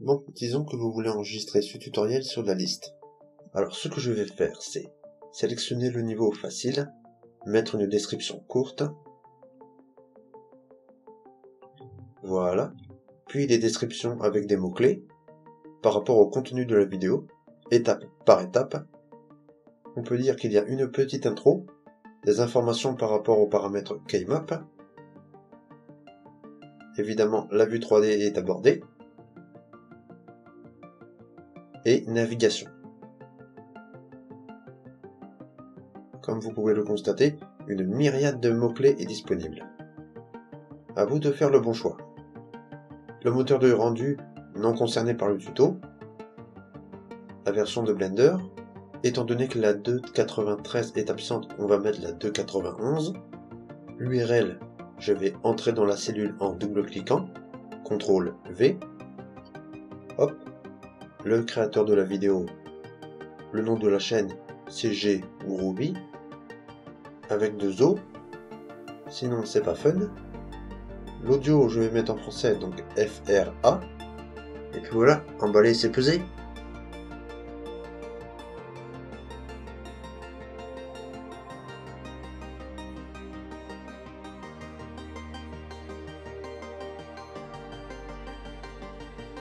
Bon, disons que vous voulez enregistrer ce tutoriel sur la liste. Alors ce que je vais faire, c'est sélectionner le niveau facile, mettre une description courte, voilà, puis des descriptions avec des mots-clés par rapport au contenu de la vidéo, étape par étape. On peut dire qu'il y a une petite intro, des informations par rapport aux paramètres Keymap. Évidemment, la vue 3D est abordée. Et navigation. Comme vous pouvez le constater, une myriade de mots-clés est disponible. À vous de faire le bon choix. Le moteur de rendu non concerné par le tuto, la version de Blender, étant donné que la 2.93 est absente, on va mettre la 2.91. L'URL, je vais entrer dans la cellule en double-cliquant, CTRL V. Hop. Le créateur de la vidéo, le nom de la chaîne CG Groovy, avec 2 O, sinon c'est pas fun. L'audio je vais mettre en français, donc FRA, et puis voilà, emballé c'est pesé.